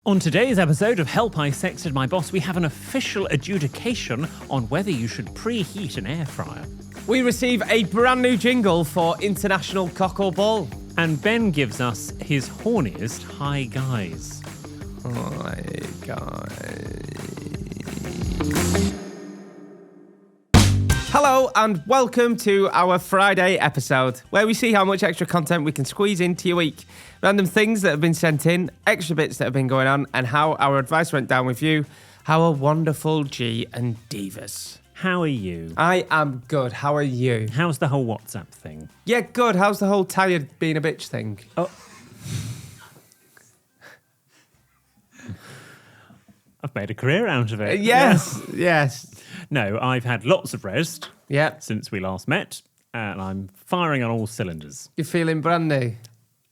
On today's episode of Help I Sexted My Boss, we have an official adjudication on whether you should preheat an air fryer. We receive a brand new jingle for International Cockle Ball. And Ben gives us his horniest hi guys. Hi guys. Hello and welcome to our Friday episode, where we see how much extra content we can squeeze into your week. Random things that have been sent in, extra bits that have been going on, and how our advice went down with you, our wonderful G&Divas. How are you? I am good. How are you? How's the whole WhatsApp thing? Yeah, good. How's the whole tired being a bitch thing? Oh. I've made a career out of it. Yes. No, I've had lots of rest since we last met, and I'm firing on all cylinders. You're feeling brand new?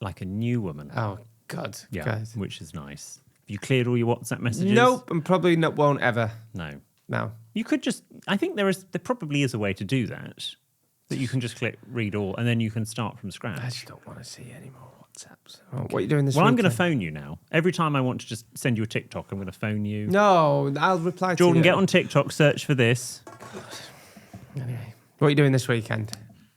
Like a new woman. Oh, God. Yeah, God. which is nice. Have you cleared all your WhatsApp messages? Nope, and probably won't ever. No. You could just, I think there probably is a way to do that you can just click read all, and then you can start from scratch. I just don't want to see any more WhatsApps. Oh, what are you doing this weekend? Well, I'm going to phone you now. Every time I want to just send you a TikTok, I'm going to phone you. No, I'll reply to you. Jordan, get on TikTok, search for this. Anyway, what are you doing this weekend?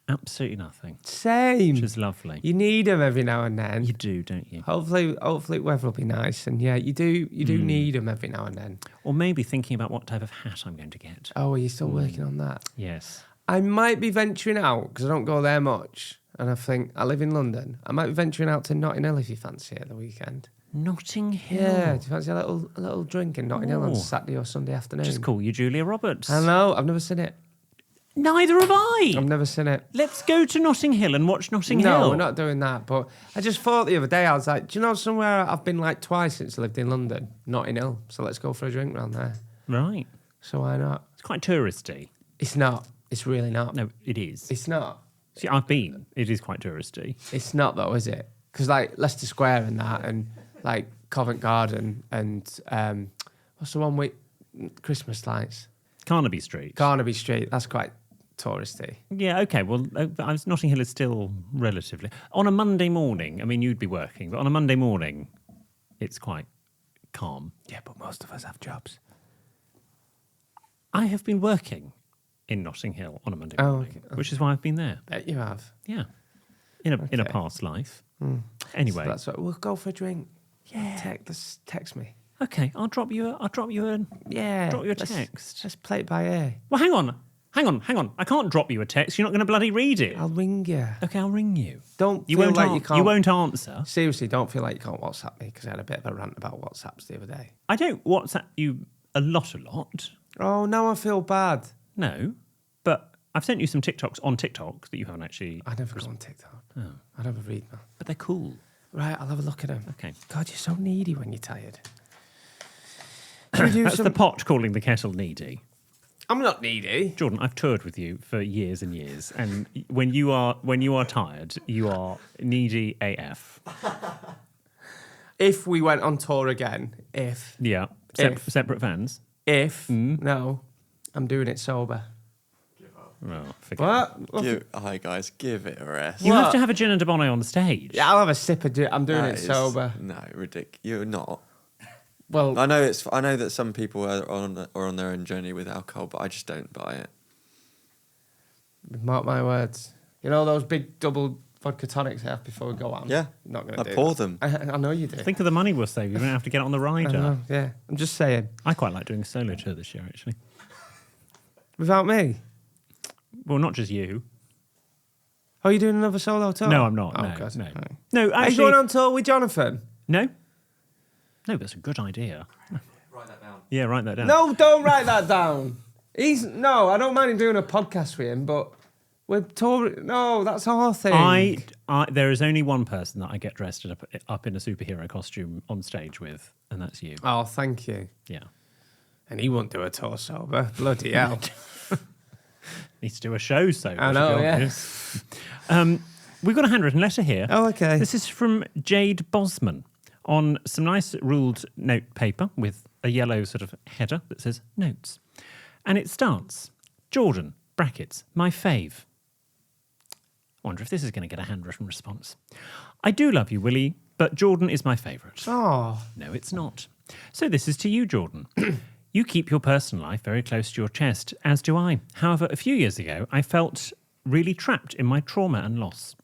Absolutely nothing. Same. Which is lovely. You need them every now and then. You do, don't you? Hopefully weather will be nice. And yeah, you do need them every now and then. Or maybe thinking about what type of hat I'm going to get. Oh, are you still working on that? Yes. I might be venturing out, because I don't go there much. And I think, I live in London. I might be venturing out to Notting Hill if you fancy it at the weekend. Notting Hill? Yeah, do you fancy a little drink in Notting Hill on Saturday or Sunday afternoon? Just call you Julia Roberts. I know, I've never seen it. Neither have I. I've never seen it. Let's go to Notting Hill and watch Notting Hill. No, we're not doing that. But I just thought the other day, I was like, do you know somewhere I've been like twice since I lived in London? Notting Hill. So let's go for a drink round there. Right. So why not? It's quite touristy. It's not. It's really not. No, it is. It's not. See, I've been. It is quite touristy. It's not though, is it? Because like Leicester Square and that, and like Covent Garden, and what's the one with Christmas lights? Carnaby Street. Carnaby Street. That's quite touristy. Yeah, okay. Well, Notting Hill is still relatively... On a Monday morning, I mean, you'd be working, but on a Monday morning, it's quite calm. Yeah, but most of us have jobs. I have been working in Notting Hill on a Monday morning, which is why I've been there. Bet you have. Yeah. In a past life. Anyway. So that's what, we'll go for a drink. Yeah. Text me. Okay, I'll drop you a text. Let's play it by ear. Well, hang on. I can't drop you a text. You're not going to bloody read it. I'll ring you. Okay, I'll ring you. You won't answer. Seriously, don't feel like you can't WhatsApp me, because I had a bit of a rant about WhatsApps the other day. I don't WhatsApp you a lot. Oh, now I feel bad. No, but I've sent you some TikToks on TikTok that you haven't actually... I never go on TikTok. Oh. I never read them. But they're cool. Right, I'll have a look at them. Okay. God, you're so needy when you're tired. That's the pot calling the kettle needy. I'm not needy. Jordan, I've toured with you for years and years, and when you are tired, you are needy AF. If we went on tour again, Yeah, separate fans. No, I'm doing it sober. Well, forget what? Hi guys, give it a rest. You have to have a gin and Dubonnet on the stage. Yeah, I'll have a sip of I'm doing it sober. No, ridiculous. You're not. Well, I know that some people are on their own journey with alcohol, but I just don't buy it. Mark my words. You know those big double vodka tonics I have before we go on? Yeah. Not going to do I pour them. I know you do. Think of the money we'll save. You don't have to get on the rider. I know, yeah. I'm just saying. I quite like doing a solo tour this year, actually. Without me? Well, not just you. Oh, you doing another solo tour? No, I'm not. Oh, no, God. no. Right. No, actually... Are you going on tour with Jonathan? No. No, that's a good idea. Write that down. Yeah, write that down. No, don't write that down. I don't mind him doing a podcast with him, but we're touring. No, that's our thing. There is only one person that I get dressed up in a superhero costume on stage with, and that's you. Oh, thank you. Yeah. And he won't do a tour sober. Bloody hell. Needs to do a show sober. I know, yeah. We've got a handwritten letter here. Oh, okay. This is from Jade Bosman on some nice ruled note paper with a yellow sort of header that says notes. And it starts, Jordan, brackets, my fave. I wonder if this is going to get a handwritten response. I do love you, Willie. but Jordan is my favourite. Oh. No, it's not. So this is to you, Jordan. You keep your personal life very close to your chest, as do I. However, a few years ago, I felt really trapped in my trauma and loss.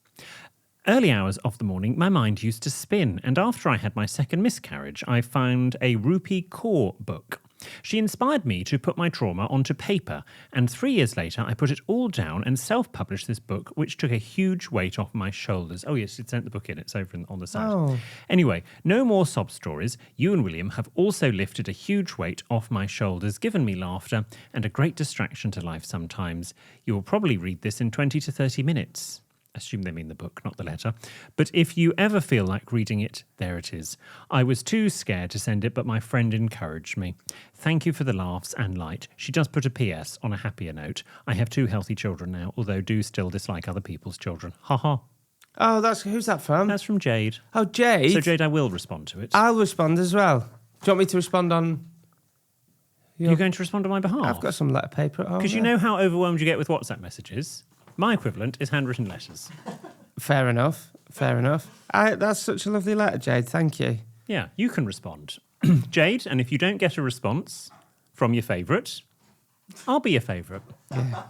Early hours of the morning, my mind used to spin, and after I had my second miscarriage, I found a Rupi Kaur book. She inspired me to put my trauma onto paper, and 3 years later, I put it all down and self-published this book, which took a huge weight off my shoulders. Oh, yes, it sent the book in. It's over on the side. Oh. Anyway, no more sob stories. You and William have also lifted a huge weight off my shoulders, given me laughter, and a great distraction to life sometimes. You will probably read this in 20 to 30 minutes. Assume they mean the book, not the letter. But if you ever feel like reading it, there it is. I was too scared to send it, but my friend encouraged me. Thank you for the laughs and light. She does put a PS on a happier note. I have 2 healthy children now, although do still dislike other people's children. Ha ha. Oh, who's that from? That's from Jade. Oh, Jade? So, Jade, I will respond to it. I'll respond as well. Do you want me to respond on... You're going to respond on my behalf? I've got some letter paper at home. Because you know how overwhelmed you get with WhatsApp messages? My equivalent is handwritten letters. Fair enough. That's such a lovely letter, Jade. Thank you. Yeah, you can respond. Jade, and if you don't get a response from your favourite, I'll be your favourite. Yeah.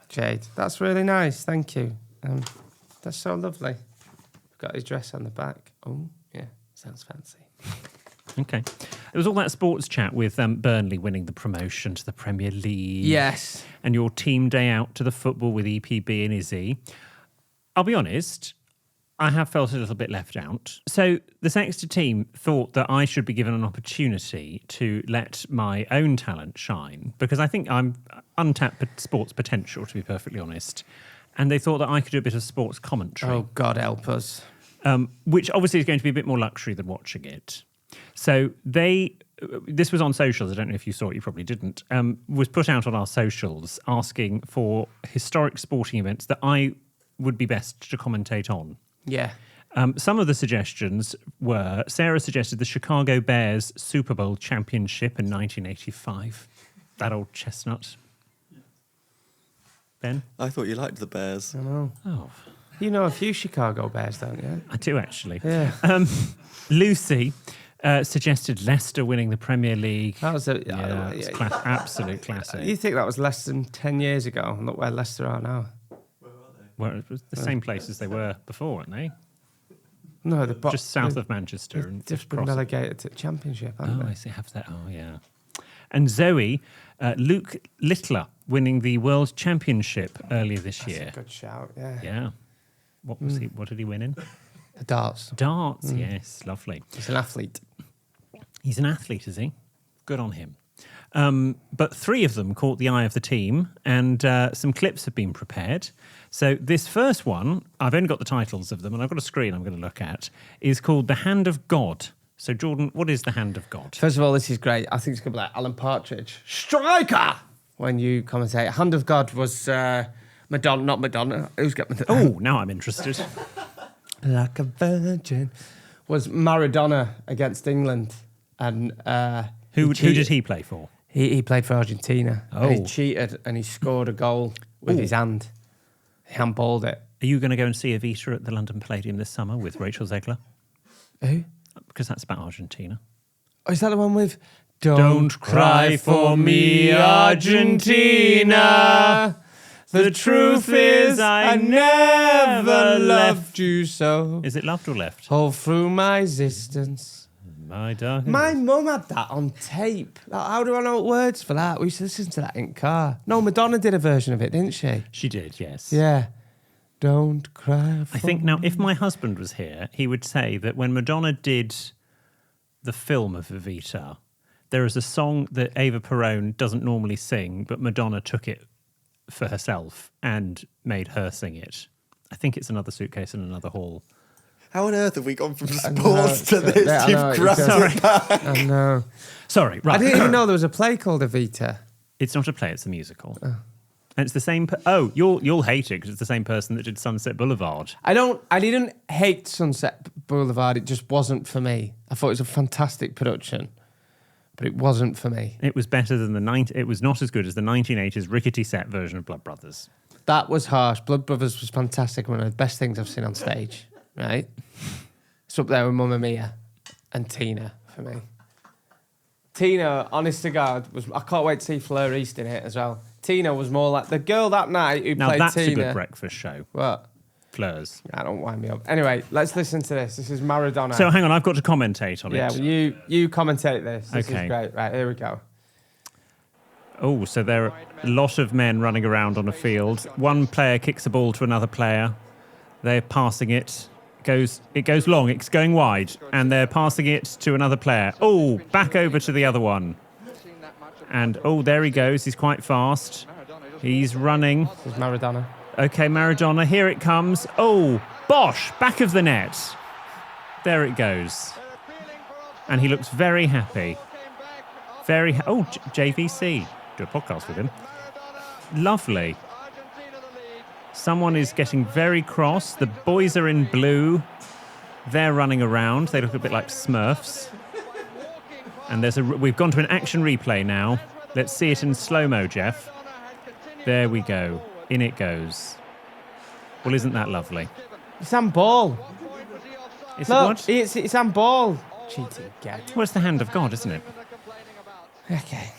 Jade, that's really nice. Thank you. That's so lovely. Got his dress on the back. Oh, yeah. Sounds fancy. Okay. There was all that sports chat with Burnley winning the promotion to the Premier League. Yes. And your team day out to the football with EPB and Izzy. I'll be honest, I have felt a little bit left out. So the Sexted team thought that I should be given an opportunity to let my own talent shine, because I think I'm untapped sports potential, to be perfectly honest. And they thought that I could do a bit of sports commentary. Oh, God help us. Which obviously is going to be a bit more luxury than watching it. So this was on socials, I don't know if you saw it, you probably didn't, was put out on our socials asking for historic sporting events that I would be best to commentate on. Yeah. Some of the suggestions were, Sarah suggested the Chicago Bears Super Bowl championship in 1985. That old chestnut. Ben? I thought you liked the Bears. I know. Oh. You know a few Chicago Bears, don't you? I do, actually. Yeah. Lucy suggested Leicester winning the Premier League. That was Absolute classic. You think that was less than 10 years ago? And look where Leicester are now. Well, it was the same place as they were before, weren't they? No, just south of Manchester and just across. been relegated to Championship, haven't they? I see. Have that? Oh, yeah. And Zoe, Luke Littler winning the World Championship earlier this year. That's a good shout. Yeah. Yeah. What was he? What did he win in? The darts. Darts. Yes, lovely. He's an athlete. He's an athlete, is he? Good on him. But 3 of them caught the eye of the team, and some clips have been prepared. So this first one, I've only got the titles of them, and I've got a screen I'm going to look at, is called The Hand of God. So, Jordan, what is the Hand of God? First of all, this is great. I think it's going to be like Alan Partridge. Striker! When you commentate. Hand of God was Madonna, not Madonna. Who's got Madonna? Oh, now I'm interested. Like a virgin. Was Maradona against England. And Who did he play for? He played for Argentina. Oh. And he cheated and he scored a goal with his hand. He handballed it. Are you going to go and see Evita at the London Palladium this summer with Rachel Zegler? Who? Because that's about Argentina. Oh, is that the one with... Don't cry for me, Argentina. The truth is I never loved you so. Is it loved or left? All through my existence. My darling. My mum had that on tape. How do I know words for that? We used to listen to that in car. No, Madonna did a version of it, didn't she? She did, yes. Yeah. Don't cry for I think now, if my husband was here, he would say that when Madonna did the film of Evita, there is a song that Ava Perón doesn't normally sing, but Madonna took it for herself and made her sing it. I think it's Another Suitcase in Another Hall. How on earth have we gone from sports to this? You've grabbed it back. I know. Sorry, right. I didn't even know there was a play called Evita. It's not a play, it's a musical. And it's the same... you'll hate it because it's the same person that did Sunset Boulevard. I didn't hate Sunset Boulevard. It just wasn't for me. I thought it was a fantastic production, but it wasn't for me. It was better than it was not as good as the 1980s rickety set version of Blood Brothers. That was harsh. Blood Brothers was fantastic. One of the best things I've seen on stage, right? It's up there with Mamma Mia and Tina for me. Tina, honest to God, I can't wait to see Fleur East in it as well. Tina was more like the girl that night who Now played that's Tina. a good breakfast show. What? Fleurs. I don't wind me up. Anyway, let's listen to this. This is Maradona. So hang on, I've got to commentate on yeah, it. well, you commentate this. This Okay. is great. Right, here we go. Oh, so there are a lot of men running around on a field. One player kicks a ball to another player. They're passing it. It goes long. It's going wide. And they're passing it to another player. Oh, back over to the other one. And, oh, there he goes. He's quite fast. He's running. This is Maradona. Okay, Maradona. Here it comes. Oh, Bosch, back of the net. There it goes. And he looks very happy. JVC. Do a podcast with him. Lovely. Someone is getting very cross. The boys are in blue. They're running around. They look a bit like Smurfs. And we've gone to an action replay now. Let's see it in slow-mo, Jeff. There we go. In it goes. Well, isn't that lovely? It's handball. Is Look, it what? it's handball. Cheating, gag. Well, it's the hand of God, isn't it? Okay.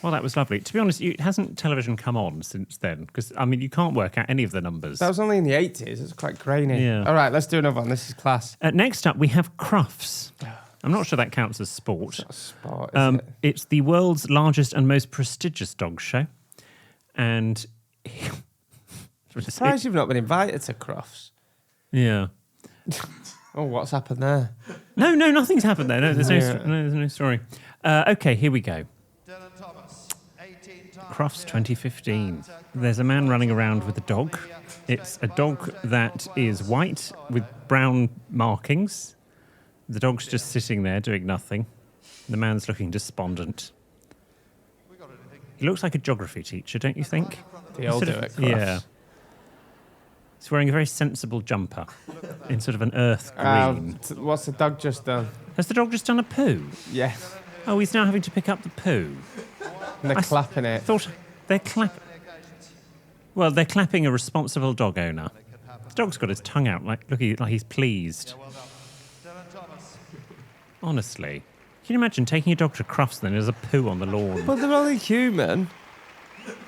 Well, that was lovely. To be honest, hasn't television come on since then? Because, I mean, you can't work out any of the numbers. That was only in the 80s. It's quite grainy. Yeah. All right, let's do another one. This is class. Next up, we have Crufts. I'm not sure that counts as sport. It's not a sport, is it? It's the world's largest and most prestigious dog show. And... Surprised you've not been invited to Crufts. Yeah. Oh, what's happened there? No, nothing's happened there. No, there's Yeah. there's no story. Okay, here we go. Crufts 2015. There's a man running around with a dog. It's a dog that is white with brown markings. The dog's just sitting there doing nothing. The man's looking despondent. He looks like a geography teacher, don't you think? They all do it, Crufts. Yeah. He's wearing a very sensible jumper in sort of an earth green. What's the dog just done? Has the dog just done a poo? Yeah. Oh, he's now having to pick up the poo. And they're clapping it. Thought they're Well, they're clapping a responsible dog owner. The dog's got his tongue out, like he's pleased. Honestly, can you imagine taking your dog to Crufts and then there's a poo on the lawn? But they're only human.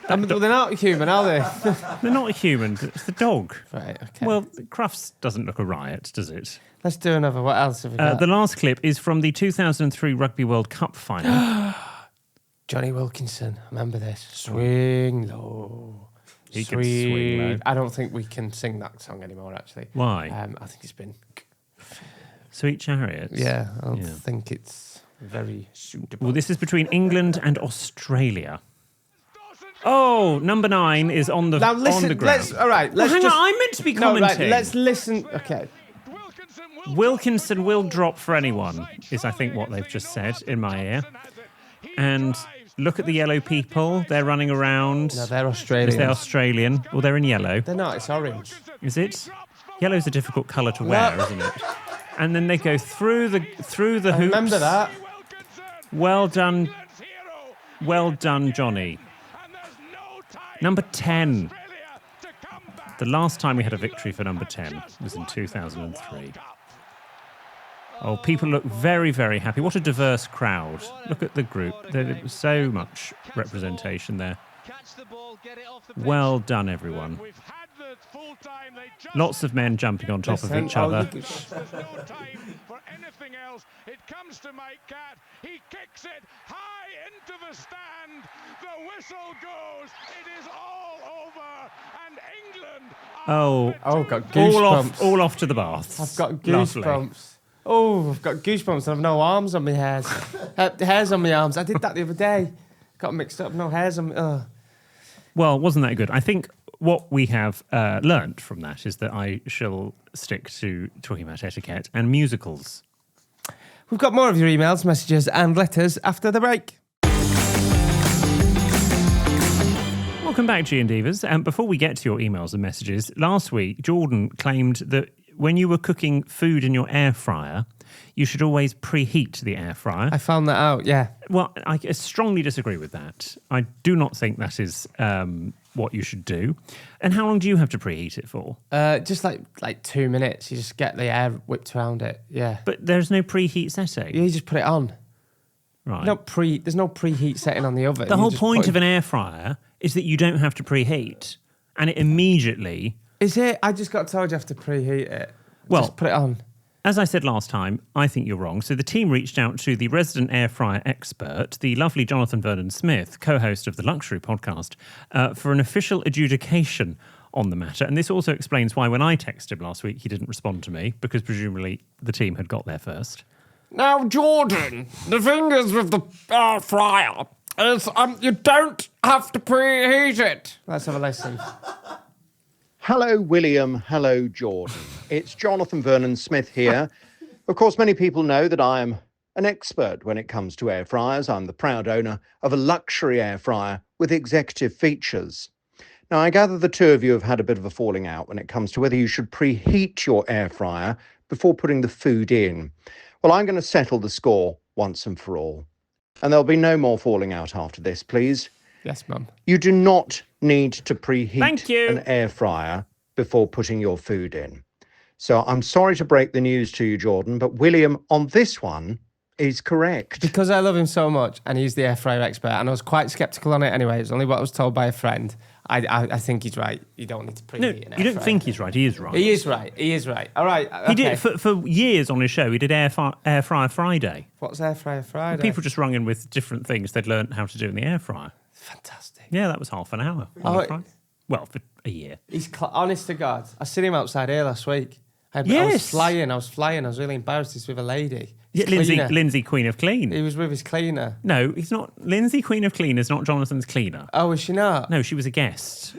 They're not human, are they? They're not a human. It's the dog. Right, okay. Well, Crufts doesn't look a riot, does it? Let's do another. What else have we got? The last clip is from the 2003 Rugby World Cup final. Johnny Wilkinson. Remember this. Swing low. He can swing low. I don't think we can sing that song anymore, actually. Why? I think it's been... Sweet Chariots. Yeah, I don't think it's very suitable. Well, this is between England and Australia. Oh, number 9 is on the ground. All right, let's hang just... on, I'm meant to be commenting. No, right, let's listen. Okay. Wilkinson will drop for anyone, is I think what they've just said in my ear. And look at the yellow people. They're running around. No, they're Australian. Is they Australian? Well, they're in yellow. They're not, it's orange. Is it? Yellow's a difficult colour to wear, isn't it? And then they go through the hoops. Remember that. Well done, Johnny. Number 10. The last time we had a victory for number 10 was in 2003. Oh, people look very, very happy. What a diverse crowd. Look at the group. There's so much representation there. Well done, everyone. Lots of men jumping on top of each other. There's no time for anything else. It comes to Mike Catt. He kicks it high into the stand. The whistle goes. It is all over. And England Oh, got goosebumps. all off to the baths. I've got goosebumps. Oh, I've got goosebumps and I've no arms on my hairs. Hairs on my arms. I did that the other day. Got mixed up. No hairs on me. Well, wasn't that good? I think what we have learnt from that is that I shall stick to talking about etiquette and musicals. We've got more of your emails, messages and letters after the break. Welcome back, G&Divas. Before we get to your emails and messages, last week Jordan claimed that when you were cooking food in your air fryer, you should always preheat the air fryer. I found that out, yeah. Well, I strongly disagree with that. I do not think that is what you should do. And how long do you have to preheat it for? Just like 2 minutes. You just get the air whipped around it. Yeah. But there's no preheat setting. Yeah, you just put it on. Right. There's no preheat setting on the oven. The whole point of an air fryer is that you don't have to preheat, and it immediately... Is it? I just got told you have to preheat it. Well, just put it on. As I said last time, I think you're wrong. So the team reached out to the resident air fryer expert, the lovely Jonathan Vernon-Smith, co-host of the Luxury podcast, for an official adjudication on the matter. And this also explains why when I texted him last week, he didn't respond to me, because presumably the team had got there first. Now, Jordan, the thing is with the air fryer is you don't have to preheat it. Let's have a listen. Hello, William. Hello, Jordan. It's Jonathan Vernon-Smith here. Of course, many people know that I am an expert when it comes to air fryers. I'm the proud owner of a luxury air fryer with executive features. Now, I gather the two of you have had a bit of a falling out when it comes to whether you should preheat your air fryer before putting the food in. Well, I'm going to settle the score once and for all. And there'll be no more falling out after this, please. Yes, Mum. You do not need to preheat Thank you. an air fryer before putting your food in. So I'm sorry to break the news to you, Jordan, but William on this one is correct. Because I love him so much and he's the air fryer expert, and I was quite sceptical on it anyway. It's only what I was told by a friend. I think he's right. You don't need to preheat No, an air fryer. you don't think he's right. He is right. He is right. He is right. All right. Okay. He did for years on his show. He did Air Fryer Friday. What's air fryer Friday? People just rung in with different things they'd learned how to do in the air fryer. Fantastic. Yeah, that was half an hour. Oh, On Friday. Well, for a year. He's honest to God. I seen him outside here last week. I was Yes. flying. I was really embarrassed. He's with a lady. Yeah, His cleaner. Lindsay, Queen of Clean. He was with his cleaner. No, he's not. Lindsay, Queen of Clean is not Jonathan's cleaner. Oh, is she not? No, she was a guest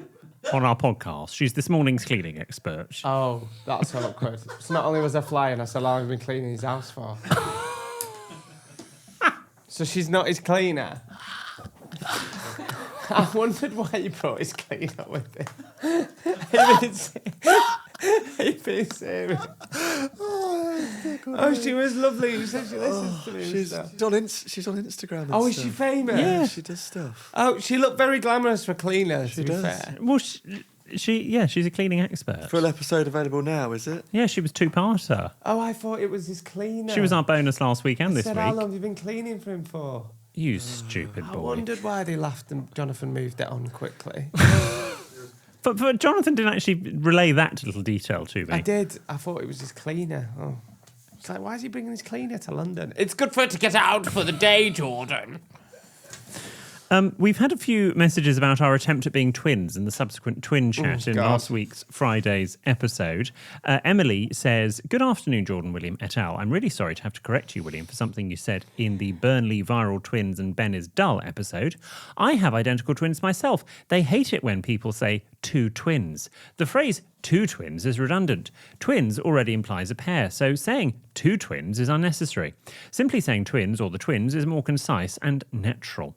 on our podcast. She's this morning's cleaning expert. Oh, that's awkward. So not only was I flying, I said, how long have you been cleaning his house for? So she's not his cleaner. I wondered why you brought his cleaner with him. Are you being serious? Oh, she was lovely. You said she listens to me. and She's stuff. on Instagram. And Oh, is stuff. she famous? Yeah. She does stuff. Oh, she looked very glamorous for cleaner, to be does. fair. Well, she's a cleaning expert. Full episode available now, is it? Yeah, she was two-parter. Oh, I thought it was his cleaner. She was our bonus last week and I this said, week. how long have you been cleaning for him for? You stupid I boy. wondered why they laughed and Jonathan moved it on quickly. But Jonathan didn't actually relay that little detail to me. I did. I thought it was his cleaner. Oh. It's like, why is he bringing his cleaner to London? It's good for her to get out for the day, Jordan. We've had a few messages about our attempt at being twins and the subsequent twin chat in God. last week's Friday's episode. Emily says, "Good afternoon, Jordan, William et al. I'm really sorry to have to correct you, William, for something you said in the Burnley Viral Twins and Ben is Dull episode. I have identical twins myself. They hate it when people say two twins. The phrase two twins is redundant. Twins already implies a pair, so saying two twins is unnecessary. Simply saying twins or the twins is more concise and natural.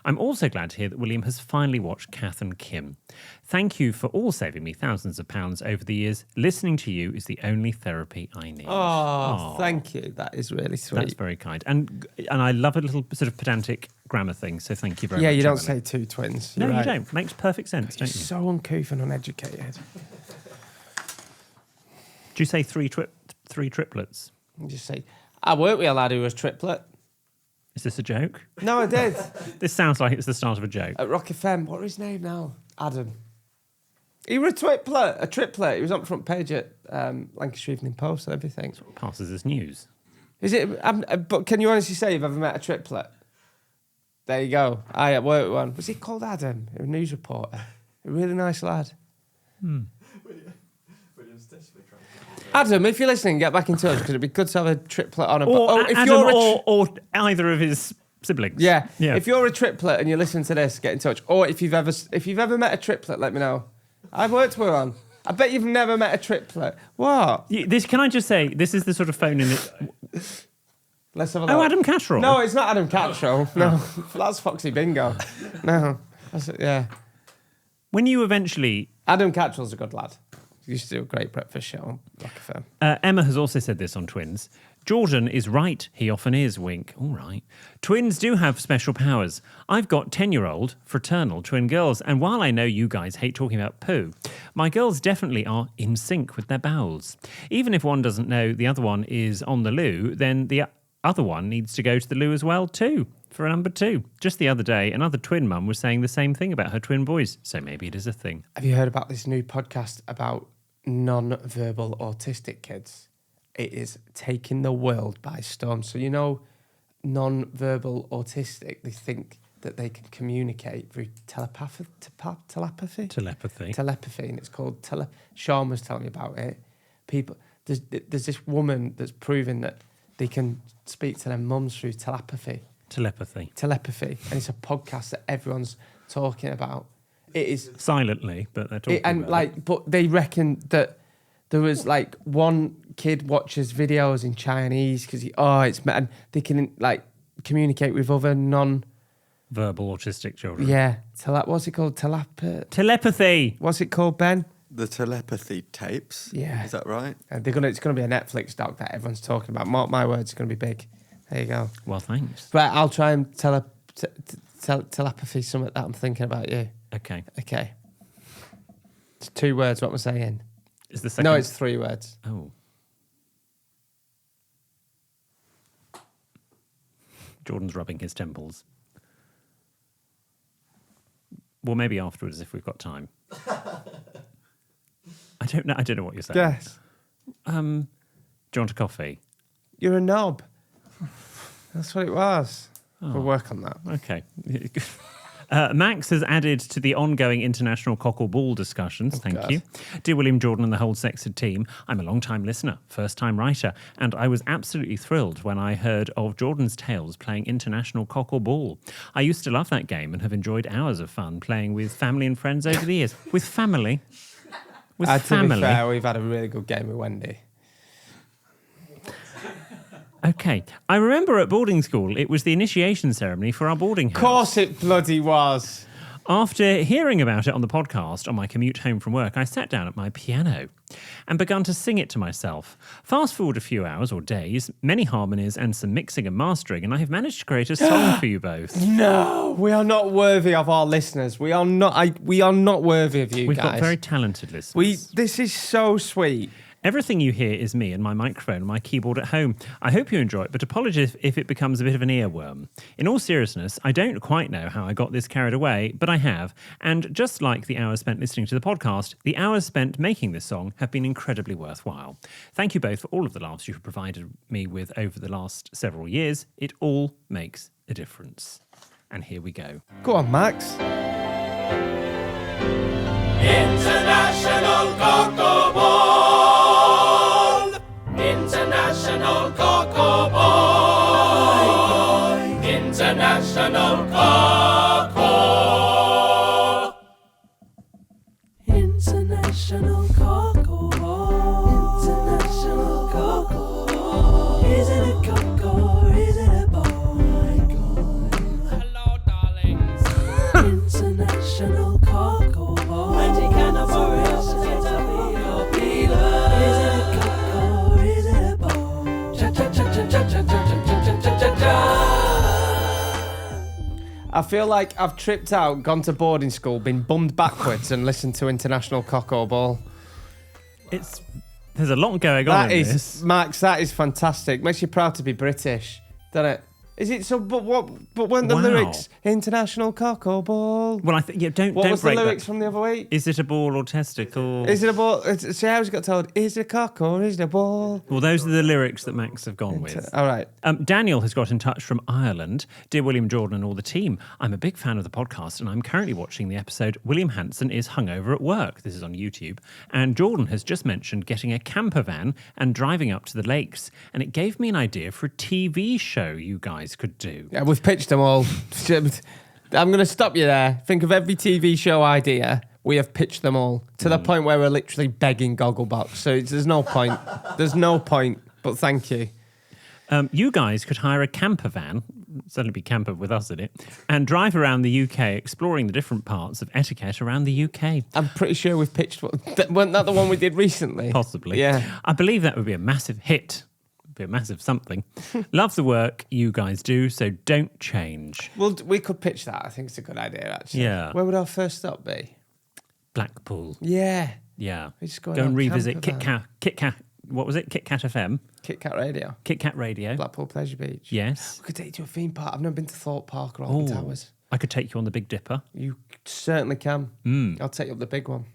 I'm also glad to hear that William has finally watched Kath and Kim. Thank you for all saving me thousands of pounds over the years. Listening to you is the only therapy I need." Oh, thank you. That is really sweet. That's very kind. And I love a little sort of pedantic grammar thing, so thank you very much. Yeah, you don't Emily. say two twins. No, You're you right. don't. Makes perfect sense, You're don't you? so uncouth and uneducated. Do you say three triplets? You just say, I worked with a lad who was triplet. Is this a joke? No, I did. This sounds like it's the start of a joke. At Rock FM. What was his name now? Adam. He was a triplet. He was on the front page at Lancashire Evening Post and everything. Passes as news. Is it? But can you honestly say you've ever met a triplet? There you go. I worked with one. Was he called Adam? A news reporter. A really nice lad. Adam, if you're listening, get back in touch because it'd be good to have a triplet on a. Or if Adam you're or either of his siblings. yeah. Yeah. If you're a triplet and you listen to this, get in touch. Or if you've ever met a triplet, let me know. I've worked with one. I bet you've never met a triplet. What? Can I just say, this is the sort of phone in it. Let's have a look. Oh, Adam Catterall. No, it's not Adam Cattrall. No, that's Foxy Bingo. No, yeah. When you eventually... Adam Cattrall's a good lad. He used to do a great breakfast show on Rock FM. Emma has also said this on Twins. Jordan is right. He often is. Wink. All right. Twins do have special powers. I've got 10-year-old fraternal twin girls, and while I know you guys hate talking about poo, my girls definitely are in sync with their bowels. Even if one doesn't know the other one is on the loo, then the other one needs to go to the loo as well too, for a number 2. Just the other day, another twin mum was saying the same thing about her twin boys, so maybe it is a thing. Have you heard about this new podcast about non-verbal autistic kids? It is taking the world by storm. So, non-verbal autistic, they think that they can communicate through telepathy. Telepathy, and it's called Sean was telling me about it. There's this woman that's proving that they can speak to their mums through telepathy. Telepathy, and it's a podcast that everyone's talking about. It is silently, but they're talking about it. But they reckon that there was one kid watches videos in Chinese because and they can communicate with other non-verbal autistic children. Yeah, what's it called? Telepathy. What's it called, Ben? The telepathy tapes. Yeah, is that right? And it's gonna be a Netflix doc that everyone's talking about. Mark my words, it's gonna be big. There you go. Well, thanks. Right, I'll try and telepathy something that I'm thinking about you. Okay. It's 2 words. What am I saying? Is the second? No, it's 3 words. Oh. Jordan's rubbing his temples. Well, maybe afterwards if we've got time. I don't know what you're saying. Yes. Do you want a coffee? You're a knob. That's what it was. Oh. We'll work on that. Okay. Max has added to the ongoing international cock or ball discussions. Thank you. Dear William, Jordan and the whole Sexted team, I'm a long-time listener, first-time writer, and I was absolutely thrilled when I heard of Jordan's Tales playing international cock or ball. I used to love that game and have enjoyed hours of fun playing with family and friends over the years. With family? To be fair, we've had a really good game with Wendy. Okay. I remember at boarding school, it was the initiation ceremony for our boarding house. Of course it bloody was. After hearing about it on the podcast on my commute home from work, I sat down at my piano and began to sing it to myself. Fast forward a few hours or days, many harmonies and some mixing and mastering, and I have managed to create a song for you both. No, we are not worthy of our listeners. We are not worthy of you We've guys. got very talented listeners. This is so sweet. Everything you hear is me and my microphone and my keyboard at home. I hope you enjoy it, but apologies if it becomes a bit of an earworm. In all seriousness, I don't quite know how I got this carried away, but I have. And just like the hours spent listening to the podcast, the hours spent making this song have been incredibly worthwhile. Thank you both for all of the laughs you've provided me with over the last several years. It all makes a difference. And here we go. Go on, Max. International Cocoa Ball. International Cocoa Ball. International Cocoa. International Cocoa Ball. International Cocoa Ball. Is it a cocoa or is it a ball? Hello, darlings. International Cocoa Ball. Plenty kind of forest. It's a real peeler. Is it a cocoa or is it a ball? I feel like I've tripped out, gone to boarding school, been bummed backwards and listened to International Cocoa Ball. There's a lot going on in this. Max, that is fantastic. Makes you proud to be British, doesn't it? Is it so? But weren't the lyrics International Cocoa Ball? Well, I think don't. What don't was break the lyrics that. from the other week? Is it a ball or testicle? Is it a ball? See how he got told? Is it a cock or is it a ball? Well, those are the lyrics that Max have gone with. All right. Daniel has got in touch from Ireland. Dear William, Jordan and all the team, I'm a big fan of the podcast and I'm currently watching the episode William Hanson is hungover at work. This is on YouTube. And Jordan has just mentioned getting a camper van and driving up to the lakes. And it gave me an idea for a TV show you guys could do. Yeah, we've pitched them all. I'm going to stop you there. Think of every TV show idea. We have pitched them all to the point where we're literally begging Gogglebox. So there's no point. There's no point. But thank you. You guys could hire a camper van, certainly be camper with us in it, and drive around the UK exploring the different parts of etiquette around the UK. I'm pretty sure we've pitched one. Wasn't that the one we did recently? Possibly. Yeah. I believe that would be a massive hit be a massive something. Love the work you guys do, so don't change. Well, we could pitch that. I think it's a good idea, actually. Yeah. Where would our first stop be? Blackpool. Yeah. Yeah. We just go on and revisit camper Kit Kat. What was it? Kit Kat FM. Kit Kat Radio. Kit Kat Radio. Blackpool Pleasure Beach. Yes. We could take you to a theme park. I've never been to Thorpe Park or Alton Towers. I could take you on the Big Dipper. You certainly can. I'll take you up the big one.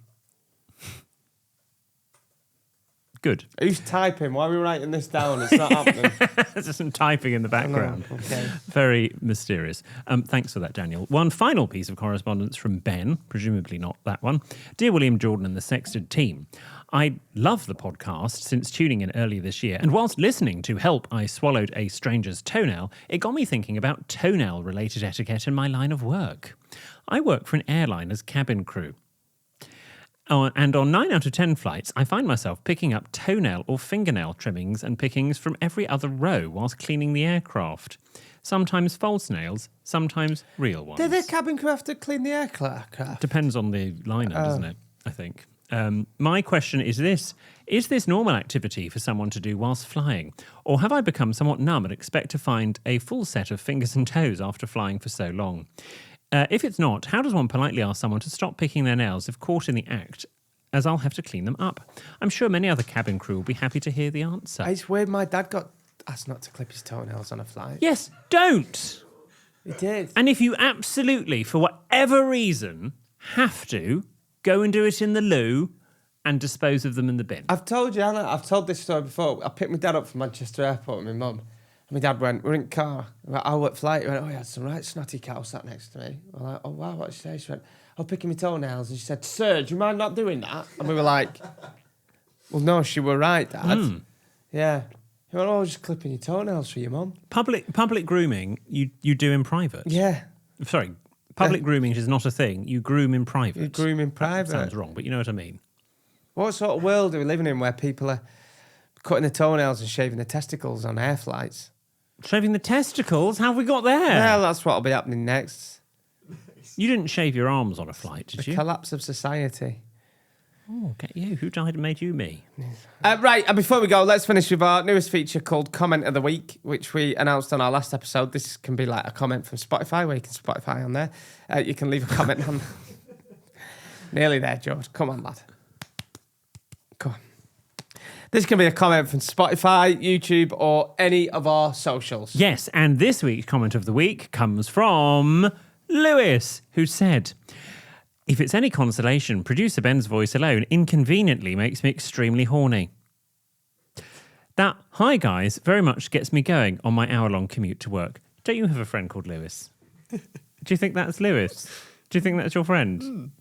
Good. Who's typing? Why are we writing this down? It's not happening. There's some typing in the background. Okay. Very mysterious. Thanks for that, Daniel. One final piece of correspondence from Ben, presumably not that one. Dear William, Jordan and the Sexted team, I love the podcast since tuning in earlier this year, and whilst listening to Help, I Swallowed a Stranger's Toenail, it got me thinking about toenail-related etiquette in my line of work. I work for an airline as cabin crew. And on 9 out of 10 flights, I find myself picking up toenail or fingernail trimmings and pickings from every other row whilst cleaning the aircraft. Sometimes false nails, sometimes real ones. Do the cabin crew have to clean the aircraft? Depends on the liner, doesn't it? I think. My question is this. Is this normal activity for someone to do whilst flying? Or have I become somewhat numb and expect to find a full set of fingers and toes after flying for so long? If it's not, how does one politely ask someone to stop picking their nails if caught in the act, as I'll have to clean them up? I'm sure many other cabin crew will be happy to hear the answer. It's weird. My dad got asked not to clip his toenails on a flight. Yes, don't. He did. And if you absolutely, for whatever reason, have to, go and do it in the loo and dispose of them in the bin. I've told you, Anna, I've told this story before. I picked my dad up from Manchester Airport with my mum. And my dad went, we're in the car. I went, oh, what flight? He went, oh, you had some right snotty cow sat next to me. We're like, oh, wow, what did she say? She went, I'm picking my toenails. And she said, sir, do you mind not doing that? And we were like, well, no, she were right, Dad. Yeah. He went, oh, I was just clipping your toenails for your mum. Public grooming, you do in private? Yeah. Sorry, public grooming is not a thing. You groom in private. You groom in private. That sounds wrong, but you know what I mean. What sort of world are we living in where people are cutting their toenails and shaving their testicles on air flights? Shaving the testicles? How have we got there? Well, that's what'll be happening next. You didn't shave your arms on a flight, did The you? collapse of society. Oh, get you. Who died and made you me? Right, and before we go, let's finish with our newest feature called Comment of the Week, which we announced on our last episode. This can be like a comment from Spotify, where you can Spotify on there. You can leave a comment on... Nearly there, George. Come on, lad. Come on. This can be a comment from Spotify, YouTube, or any of our socials. Yes, and this week's comment of the week comes from Lewis, who said, if it's any consolation, producer Ben's voice alone inconveniently makes me extremely horny. That, hi guys, very much gets me going on my hour-long commute to work. Don't you have a friend called Lewis? Do you think that's Lewis? Do you think that's your friend?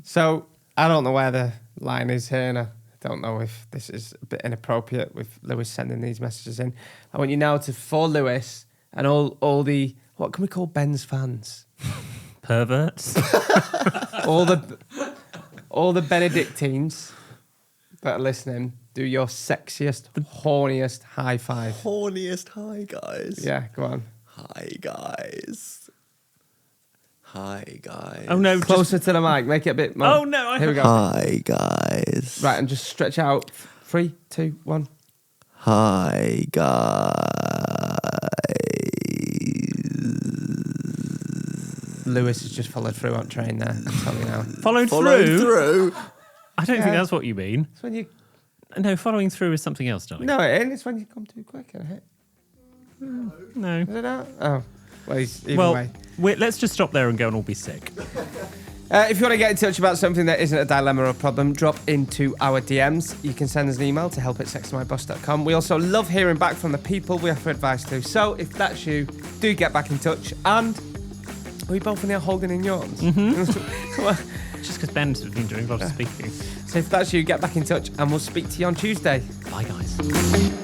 So, I don't know where the line is here, and I don't know if this is a bit inappropriate with Lewis sending these messages in. I want you now to, for Lewis and all the, what can we call Ben's fans? Perverts? all the Benedictines that are listening, do your sexiest, horniest high five. Horniest hi, guys. Yeah, go on. Hi, guys. Hi, guys. Oh, no. Closer to the mic. Make it a bit more. Oh, no. Here we go. Hi, guys. Right, and just stretch out. 3, 2, 1. Hi, guys. Lewis has just followed through on train there. I'm telling you now. Followed through? I don't think that's what you mean. It's when you... No, following through is something else, darling. No, it ain't. It's when you come too quick and hit. No. Is it not? Oh. Well, either way. Let's just stop there and go and all be sick. If you want to get in touch about something that isn't a dilemma or a problem, drop into our DMs. You can send us an email to help@sextedmyboss.com. We also love hearing back from the people we offer advice to. So if that's you, do get back in touch. And are we both in here holding in yawns? Mm-hmm. Come on. Just because Ben's been doing a lot of speaking. So if that's you, get back in touch and we'll speak to you on Tuesday. Bye, guys.